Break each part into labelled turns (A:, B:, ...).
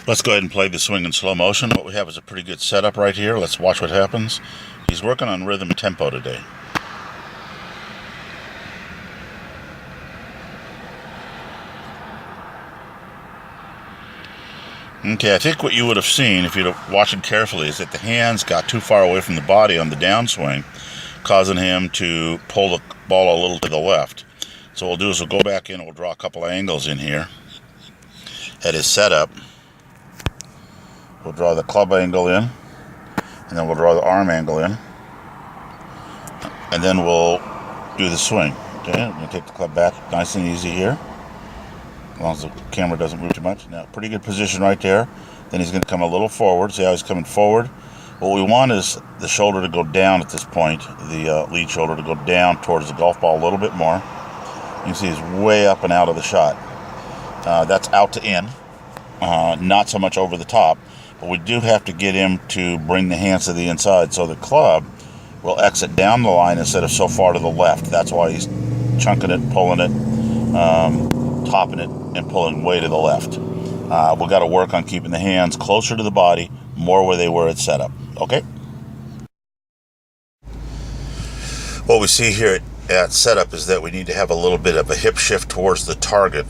A: Let's go ahead and play the swing in slow motion. What we have is a pretty good setup right here. Let's watch what happens. He's working on rhythm and tempo today. Okay, I think what you would have seen if you'd have watched it carefully is that the hands got too far away from the body on the downswing, causing him to pull the ball a little to the left. So what we'll do is we'll go back in and we'll draw a couple of angles in here at his setup. We'll draw the club angle in, and then we'll draw the arm angle in, and then we'll do the swing. Okay, we're going to take the club back nice and easy here, as long as the camera doesn't move too much. Now, pretty good position right there. Then he's going to come a little forward. See how he's coming forward? What we want is the shoulder to go down at this point, the lead shoulder to go down towards the golf ball a little bit more. You can see he's way up and out of the shot. That's out to in, not so much over the top. But we do have to get him to bring the hands to the inside so the club will exit down the line instead of so far to the left. That's why he's chunking it, pulling it, topping it, and pulling way to the left. We've got to work on keeping the hands closer to the body, more where they were at setup. Okay? What we see here at setup is that we need to have a little bit of a hip shift towards the target.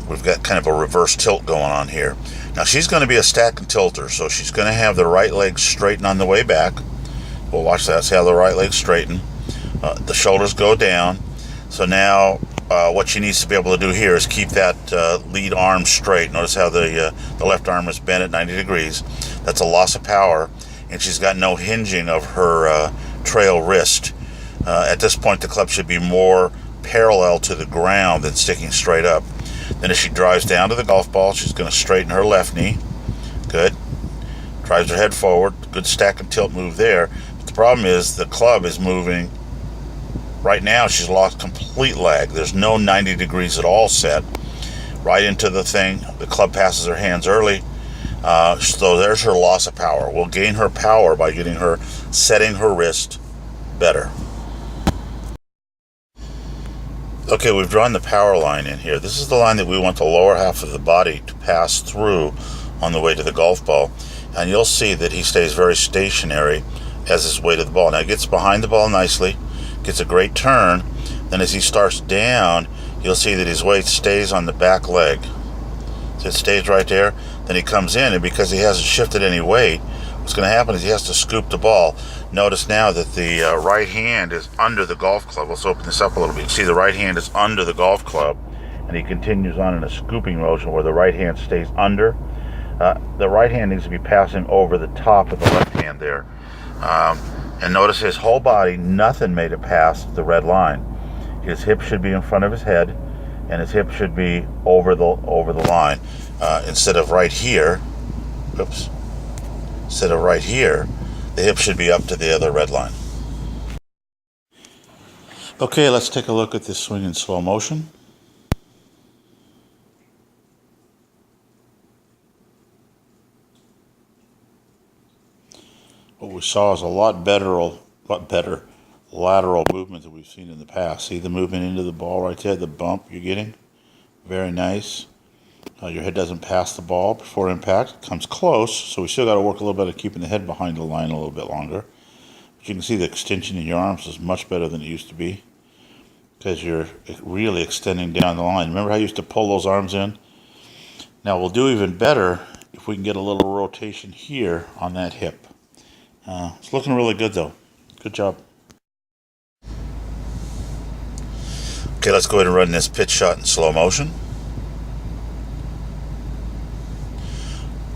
A: We've got kind of a reverse tilt going on here. Now she's going to be a stack and tilter, so she's going to have the right leg straighten on the way back. We'll watch that, see how the right leg straighten. The shoulders go down. So now what she needs to be able to do here is keep that lead arm straight. Notice how the left arm is bent at 90 degrees. That's a loss of power, and she's got no hinging of her trail wrist. At this point, the club should be more parallel to the ground than sticking straight up. Then as she drives down to the golf ball, she's going to straighten her left knee. Good. Drives her head forward. Good stack and tilt move there. But the problem is the club is moving. Right now, she's lost complete lag. There's no 90 degrees at all set. Right into the thing. The club passes her hands early. So there's her loss of power. We'll gain her power by getting her setting her wrist better. Okay, we've drawn the power line in here. This is the line that we want the lower half of the body to pass through on the way to the golf ball. And you'll see that he stays very stationary as his way to the ball. Now he gets behind the ball nicely, gets a great turn. Then as he starts down, you'll see that his weight stays on the back leg. So it stays right there. Then he comes in, and because he hasn't shifted any weight, what's going to happen is he has to scoop the ball. Notice now that the right hand is under the golf club. Let's open this up a little bit. You see the right hand is under the golf club, and he continues on in a scooping motion where the right hand stays under. The right hand needs to be passing over the top of the left hand there. And notice his whole body, nothing made it past the red line. His hip should be in front of his head, and his hip should be over the line. Instead of right here, instead of right here, the hip should be up to the other red line. Okay, let's take a look at this swing in slow motion. What we saw is a lot better lateral movement than we've seen in the past. See the movement into the ball right there, the bump you're getting? Very nice. Your head doesn't pass the ball before impact. It comes close, so we still got to work a little bit at keeping the head behind the line a little bit longer. But you can see the extension in your arms is much better than it used to be because you're really extending down the line. Remember how you used to pull those arms in? Now we'll do even better if we can get a little rotation here on that hip. It's looking really good though. Good job. Okay, let's go ahead and run this pitch shot in slow motion.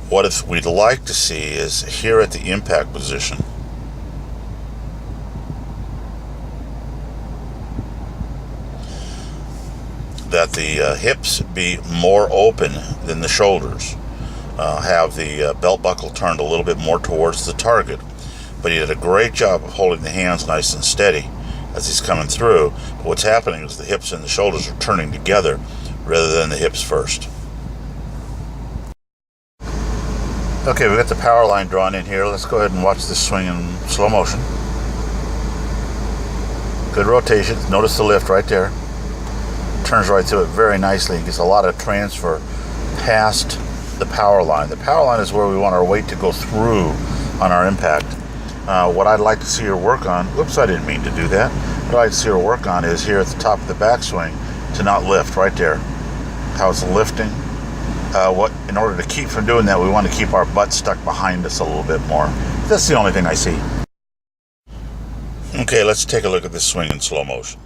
A: What we'd like to see is here at the impact position, that the hips be more open than the shoulders. Have the belt buckle turned a little bit more towards the target. But he did a great job of holding the hands nice and steady as he's coming through. But what's happening is the hips and the shoulders are turning together rather than the hips first. Okay, we've got the power line drawn in here. Let's go ahead and watch this swing in slow motion. Good rotation. Notice the lift right there. Turns right through it very nicely. He gets a lot of transfer past the power line. The power line is where we want our weight to go through on our impact. What I'd like to see her work on, whoops, I didn't mean to do that. What I'd like to see her work on is here at the top of the backswing to not lift, right there. How it's lifting. In order to keep from doing that, we want to keep our butt stuck behind us a little bit more. That's the only thing I see. Okay, let's take a look at this swing in slow motion.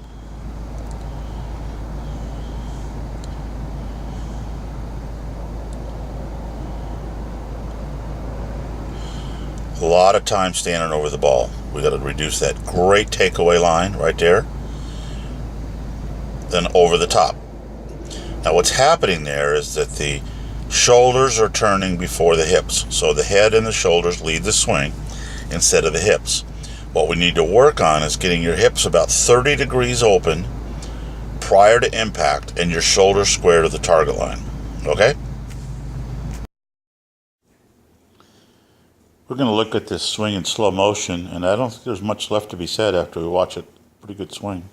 A: A lot of time standing over the ball. We got to reduce that great takeaway line right there. Then over the top. Now what's happening there is that the shoulders are turning before the hips. So the head and the shoulders lead the swing instead of the hips. What we need to work on is getting your hips about 30 degrees open prior to impact and your shoulders square to the target line. Okay? We're going to look at this swing in slow motion, and I don't think there's much left to be said after we watch it. Pretty good swing.